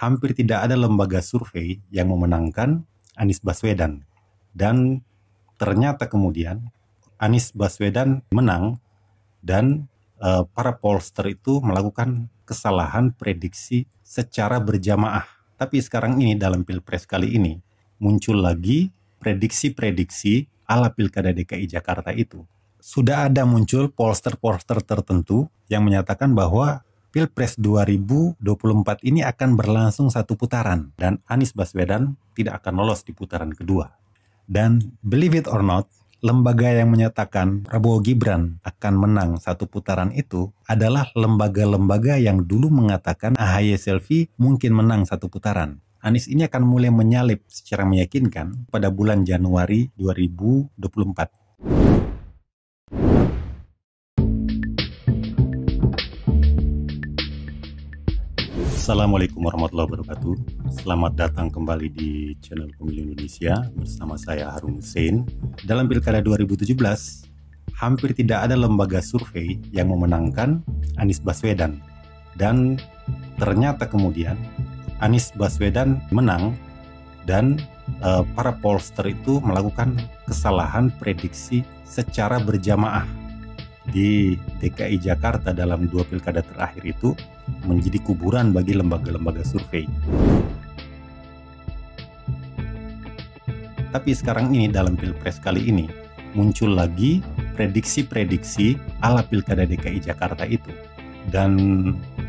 hampir tidak ada lembaga survei yang memenangkan Anies Baswedan. Dan ternyata kemudian Anies Baswedan menang dan para pollster itu melakukan kesalahan prediksi secara berjamaah. Tapi sekarang ini dalam Pilpres kali ini muncul lagi prediksi-prediksi ala Pilkada DKI Jakarta itu. Sudah ada muncul pollster-pollster tertentu yang menyatakan bahwa Pilpres 2024 ini akan berlangsung satu putaran dan Anies Baswedan tidak akan lolos di putaran kedua. Dan believe it or not, lembaga yang menyatakan Prabowo Gibran akan menang satu putaran itu adalah lembaga-lembaga yang dulu mengatakan AHY Selvi mungkin menang satu putaran. Anies ini akan mulai menyalip secara meyakinkan pada bulan Januari 2024. Assalamualaikum warahmatullahi wabarakatuh. Selamat datang kembali di channel Pemilu Indonesia bersama saya Harun Hussein. Dalam Pilkada 2017, hampir tidak ada lembaga survei yang memenangkan Anies Baswedan. Dan ternyata kemudian Anies Baswedan menang dan para pollster itu melakukan kesalahan prediksi secara berjamaah. Di DKI Jakarta dalam 2 pilkada terakhir itu menjadi kuburan bagi lembaga-lembaga survei. Tapi sekarang ini dalam Pilpres kali ini muncul lagi prediksi-prediksi ala Pilkada DKI Jakarta itu. Dan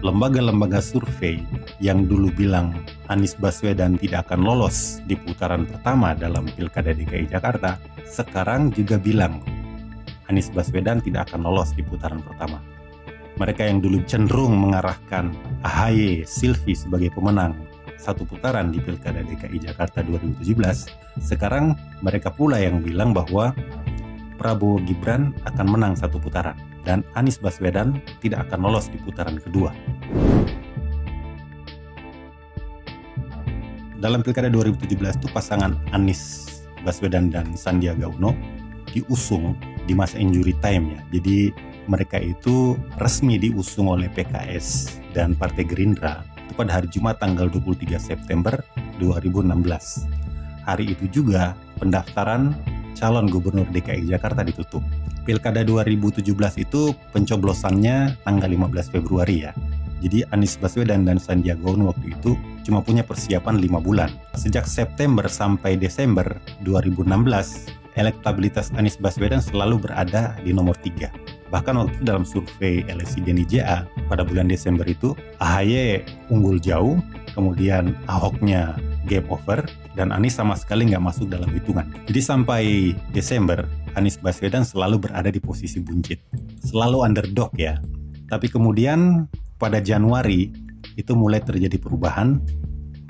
lembaga-lembaga survei yang dulu bilang Anies Baswedan tidak akan lolos di putaran pertama dalam Pilkada DKI Jakarta, sekarang juga bilang Anies Baswedan tidak akan lolos di putaran pertama. Mereka yang dulu cenderung mengarahkan AHY Selvi sebagai pemenang satu putaran di Pilkada DKI Jakarta 2017, sekarang mereka pula yang bilang bahwa Prabowo Gibran akan menang satu putaran dan Anies Baswedan tidak akan lolos di putaran kedua. Dalam Pilkada 2017 itu pasangan Anies Baswedan dan Sandiaga Uno diusung di masa injury time ya. Jadi mereka itu resmi diusung oleh PKS dan Partai Gerindra itu pada hari Jumat tanggal 23 September 2016. Hari itu juga pendaftaran calon gubernur DKI Jakarta ditutup. Pilkada 2017 itu pencoblosannya tanggal 15 Februari ya. Jadi Anies Baswedan dan Sandiaga Uno waktu itu cuma punya persiapan 5 bulan. Sejak September sampai Desember 2016, elektabilitas Anies Baswedan selalu berada di nomor 3. Bahkan waktu itu dalam survei LSI DNIJA pada bulan Desember itu AHY unggul jauh, kemudian Ahoknya game over, dan Anies sama sekali nggak masuk dalam hitungan. Jadi sampai Desember, Anies Baswedan selalu berada di posisi buncit. Selalu underdog ya. Tapi kemudian pada Januari itu mulai terjadi perubahan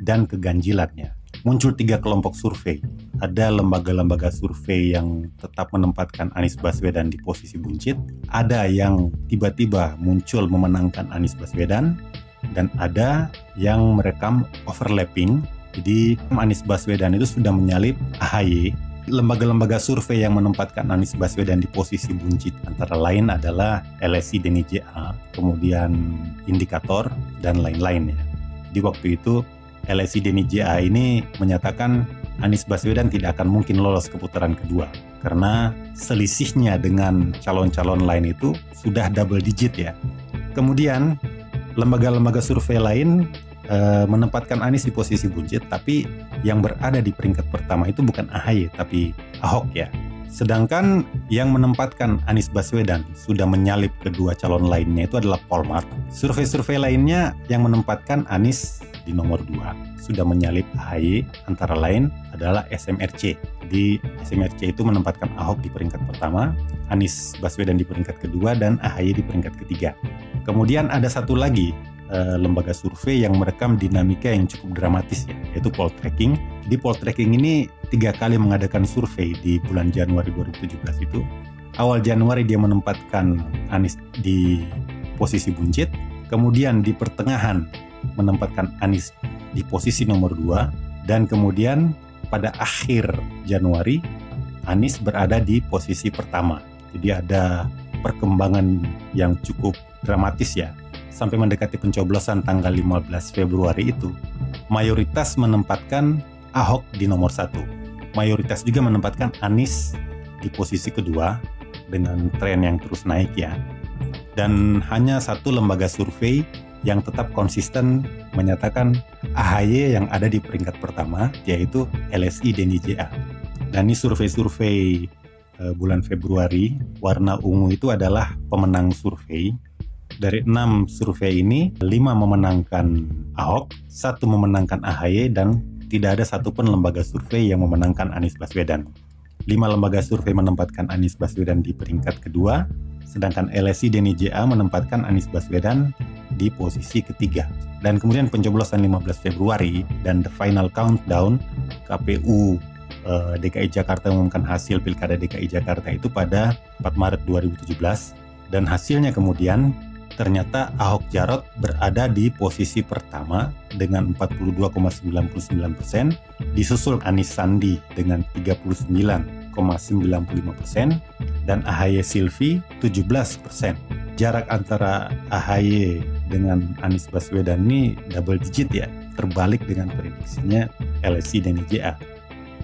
dan keganjilannya. Muncul 3 kelompok survei. Ada lembaga-lembaga survei yang tetap menempatkan Anies Baswedan di posisi buncit. Ada yang tiba-tiba muncul memenangkan Anies Baswedan. Dan ada yang merekam overlapping. Jadi Anies Baswedan itu sudah menyalip AHY. Lembaga-lembaga survei yang menempatkan Anies Baswedan di posisi buncit antara lain adalah LSI DNIJA, kemudian Indikator, dan lain-lain ya. Di waktu itu LSI DNIJA ini menyatakan Anies Baswedan tidak akan mungkin lolos ke putaran kedua karena selisihnya dengan calon-calon lain itu sudah double digit ya. Kemudian lembaga-lembaga survei lain menempatkan Anies di posisi buncit, tapi yang berada di peringkat pertama itu bukan AHY tapi Ahok ya. Sedangkan yang menempatkan Anies Baswedan sudah menyalip kedua calon lainnya itu adalah Polmark. Survei-survei lainnya yang menempatkan Anies di nomor 2 sudah menyalip AHY, antara lain adalah SMRC. Di SMRC itu menempatkan Ahok di peringkat pertama, Anies Baswedan di peringkat kedua, dan AHY di peringkat ketiga. Kemudian ada satu lagi lembaga survei yang merekam dinamika yang cukup dramatis ya, yaitu Poltreking. Di Poltreking ini 3 kali mengadakan survei di bulan Januari 2017 itu. Awal Januari dia menempatkan Anies di posisi buncit, kemudian di pertengahan menempatkan Anies di posisi nomor 2, dan kemudian pada akhir Januari Anies berada di posisi pertama. Jadi ada perkembangan yang cukup dramatis ya. Sampai mendekati pencoblosan tanggal 15 Februari itu, mayoritas menempatkan Ahok di nomor 1. Mayoritas juga menempatkan Anies di posisi kedua dengan tren yang terus naik ya. Dan hanya satu lembaga survei yang tetap konsisten menyatakan AHY yang ada di peringkat pertama, yaitu LSI dan IJA. Dan ini survei-survei bulan Februari, warna ungu itu adalah pemenang survei. Dari 6 survei ini, 5 memenangkan Ahok, 1 memenangkan AHY, dan tidak ada satupun lembaga survei yang memenangkan Anies Baswedan. 5 lembaga survei menempatkan Anies Baswedan di peringkat kedua, sedangkan LSI dan IJA menempatkan Anies Baswedan di posisi ketiga. Dan kemudian pencoblosan 15 Februari dan the final countdown, KPU DKI Jakarta mengumumkan hasil Pilkada DKI Jakarta itu pada 4 Maret 2017, dan hasilnya kemudian ternyata Ahok Jarot berada di posisi pertama dengan 42,99%, disusul Anies Sandi dengan 39,95% dan AHY Silvi 17%. Jarak antara AHY dengan Anies Baswedan ini double digit ya, terbalik dengan prediksinya LSI dan IJA.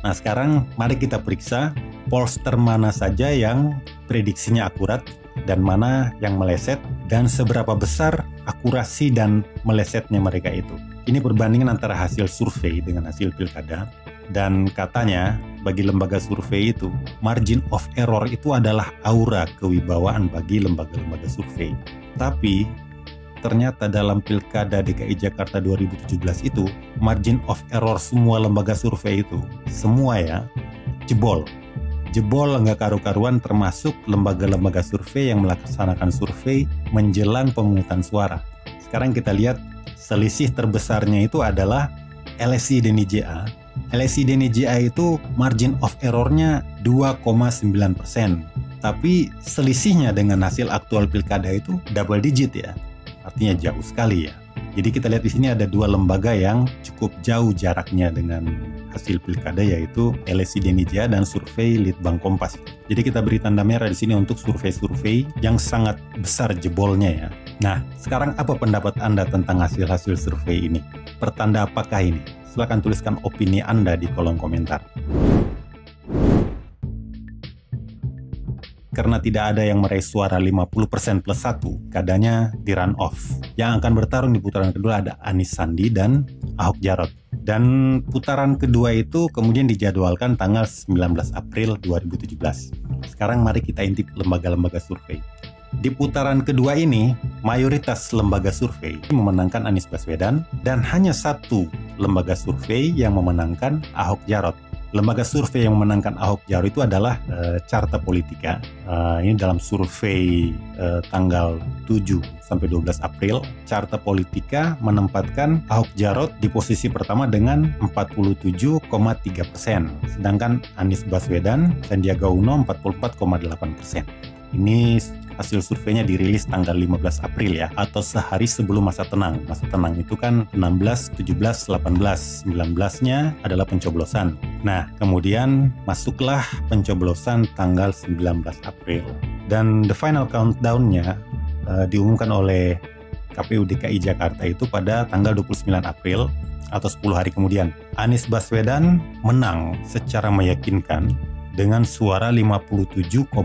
Nah sekarang mari kita periksa pollster mana saja yang prediksinya akurat dan mana yang meleset, dan seberapa besar akurasi dan melesetnya mereka itu. Ini perbandingan antara hasil survei dengan hasil pilkada, dan katanya bagi lembaga survei itu margin of error itu adalah aura kewibawaan bagi lembaga-lembaga survei. Tapi ternyata dalam Pilkada DKI Jakarta 2017 itu margin of error semua lembaga survei itu semua ya jebol nggak karu-karuan, termasuk lembaga-lembaga survei yang melaksanakan survei menjelang pemungutan suara. Sekarang kita lihat selisih terbesarnya itu adalah LSI dan IJA. LSI dan IJA itu margin of errornya 2,9%. Tapi selisihnya dengan hasil aktual pilkada itu double digit ya. Artinya jauh sekali ya. Jadi kita lihat di sini ada 2 lembaga yang cukup jauh jaraknya dengan hasil pilkada, yaitu LSI dan IJA dan survei Litbang Kompas. Jadi kita beri tanda merah di sini untuk survei-survei yang sangat besar jebolnya ya. Nah, sekarang apa pendapat Anda tentang hasil-hasil survei ini? Pertanda apakah ini? Silakan tuliskan opini Anda di kolom komentar. Karena tidak ada yang meraih suara 50% plus 1, keadaannya di run off. Yang akan bertarung di putaran kedua ada Anies Sandi dan Ahok Jarot. Dan putaran kedua itu kemudian dijadwalkan tanggal 19 April 2017. Sekarang mari kita intip lembaga-lembaga survei. Di putaran kedua ini, mayoritas lembaga survei memenangkan Anies Baswedan, dan hanya 1 lembaga survei yang memenangkan Ahok Jarot. Lembaga survei yang memenangkan Ahok Jarot itu adalah Carta Politika. Ini dalam survei tanggal 7 sampai 12 April, Carta Politika menempatkan Ahok Jarot di posisi pertama dengan 47,3%, sedangkan Anies Baswedan, Sandiaga Uno 44,8%. Ini hasil surveinya dirilis tanggal 15 April ya, atau sehari sebelum masa tenang. Masa tenang itu kan 16, 17, 18, 19-nya adalah pencoblosan. Nah, kemudian masuklah pencoblosan tanggal 19 April. Dan the final countdown-nya diumumkan oleh KPU DKI Jakarta itu pada tanggal 29 April atau 10 hari kemudian. Anies Baswedan menang secara meyakinkan dengan suara 57,96%.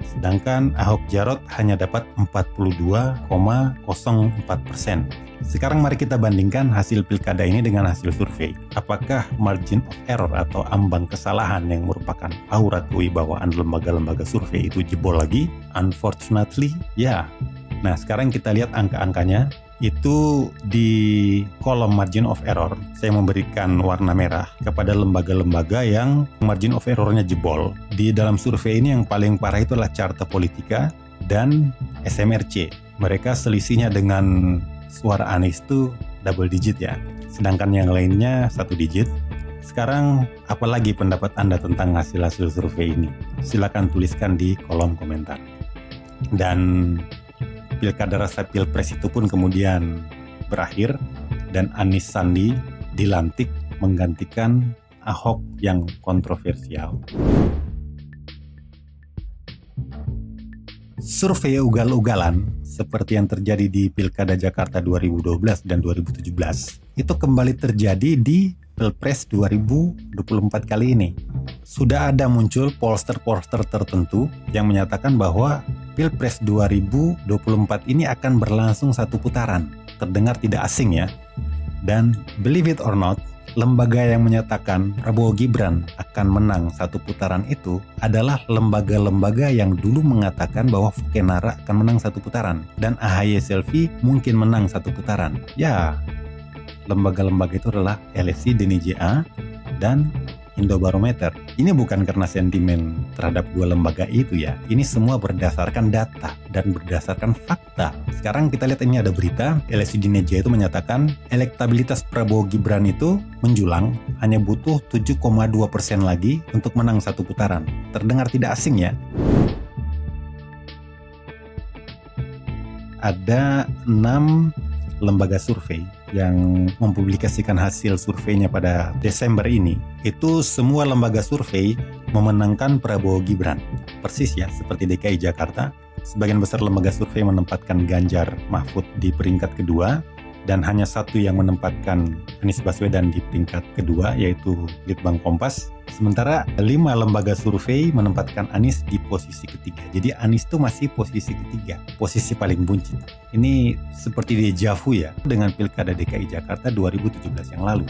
Sedangkan Ahok Jarot hanya dapat 42,04%. Sekarang mari kita bandingkan hasil pilkada ini dengan hasil survei. Apakah margin of error atau ambang kesalahan yang merupakan aura kewibawaan lembaga-lembaga survei itu jebol lagi? Unfortunately, ya. Nah, sekarang kita lihat angka-angkanya. Itu di kolom margin of error saya memberikan warna merah kepada lembaga-lembaga yang margin of errornya jebol. Di dalam survei ini yang paling parah itu adalah Carta Politika dan SMRC. Mereka selisihnya dengan suara Anies itu double digit ya, sedangkan yang lainnya 1 digit. Sekarang apalagi pendapat Anda tentang hasil-hasil survei ini? Silakan tuliskan di kolom komentar. Dan Pilkada rasa Pilpres itu pun kemudian berakhir dan Anies Sandi dilantik menggantikan Ahok yang kontroversial. Survei ugal-ugalan seperti yang terjadi di Pilkada Jakarta 2012 dan 2017 itu kembali terjadi di Pilpres 2024 kali ini. Sudah ada muncul polster-polster tertentu yang menyatakan bahwa Pilpres 2024 ini akan berlangsung satu putaran. Terdengar tidak asing ya. Dan believe it or not, lembaga yang menyatakan Prabowo Gibran akan menang satu putaran itu adalah lembaga-lembaga yang dulu mengatakan bahwa Vokenara akan menang satu putaran dan AHY Selvi mungkin menang satu putaran. Ya, lembaga-lembaga itu adalah LSI, DNIJA, dan Indobarometer. Ini bukan karena sentimen terhadap dua lembaga itu ya. Ini semua berdasarkan data dan berdasarkan fakta. Sekarang kita lihat ini ada berita, LSI DNIJA itu menyatakan elektabilitas Prabowo Gibran itu menjulang, hanya butuh 7,2% lagi untuk menang satu putaran. Terdengar tidak asing ya? Ada 6 lembaga survei yang mempublikasikan hasil surveinya pada Desember ini. Itu semua lembaga survei memenangkan Prabowo Gibran. Persis ya, seperti DKI Jakarta. Sebagian besar lembaga survei menempatkan Ganjar Mahfud di peringkat kedua, dan hanya satu yang menempatkan Anies Baswedan di peringkat kedua, yaitu Litbang Kompas. Sementara 5 lembaga survei menempatkan Anies di posisi ketiga. Jadi Anies itu masih posisi ketiga, posisi paling buncit. Ini seperti deja vu ya, dengan Pilkada DKI Jakarta 2017 yang lalu.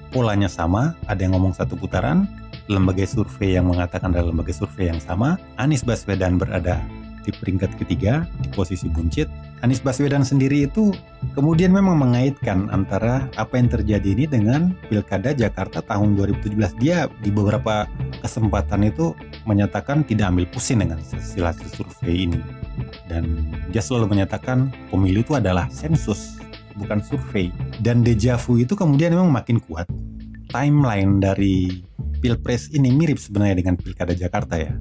Polanya sama, ada yang ngomong satu putaran, lembaga survei yang mengatakan adalah lembaga survei yang sama. Anies Baswedan berada di peringkat ketiga, di posisi buncit. Anies Baswedan sendiri itu kemudian memang mengaitkan antara apa yang terjadi ini dengan Pilkada Jakarta tahun 2017. Dia di beberapa kesempatan itu menyatakan tidak ambil pusing dengan hasil survei ini. Dan dia selalu menyatakan pemilu itu adalah sensus, bukan survei. Dan deja vu itu kemudian memang makin kuat. Timeline dari Pilpres ini mirip sebenarnya dengan Pilkada Jakarta ya.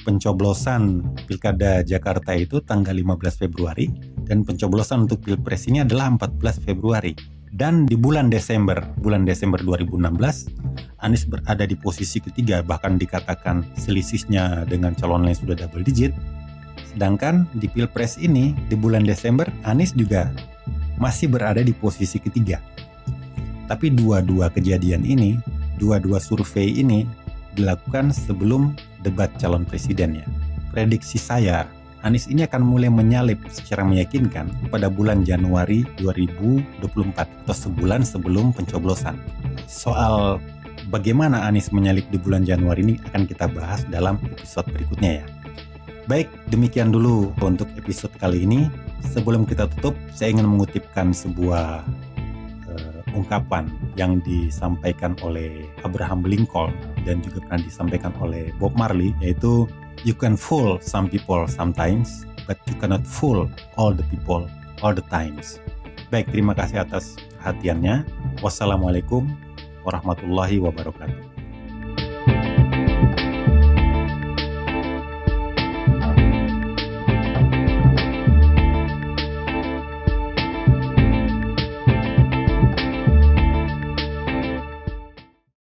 Pencoblosan Pilkada Jakarta itu tanggal 15 Februari dan pencoblosan untuk Pilpres ini adalah 14 Februari. Dan di bulan Desember 2016, Anies berada di posisi ketiga, bahkan dikatakan selisihnya dengan calon lain sudah double digit. Sedangkan di Pilpres ini di bulan Desember, Anies juga masih berada di posisi ketiga. Tapi dua-dua kejadian ini, dua-dua survei ini dilakukan sebelum debat calon presidennya. Prediksi saya, Anies ini akan mulai menyalip secara meyakinkan pada bulan Januari 2024 atau sebulan sebelum pencoblosan. Soal bagaimana Anies menyalip di bulan Januari ini akan kita bahas dalam episode berikutnya ya. Baik, demikian dulu untuk episode kali ini. Sebelum kita tutup, saya ingin mengutipkan sebuah ungkapan yang disampaikan oleh Abraham Lincoln dan juga pernah disampaikan oleh Bob Marley, yaitu you can fool some people sometimes, but you cannot fool all the people all the times. Baik, terima kasih atas perhatiannya. Wassalamualaikum warahmatullahi wabarakatuh.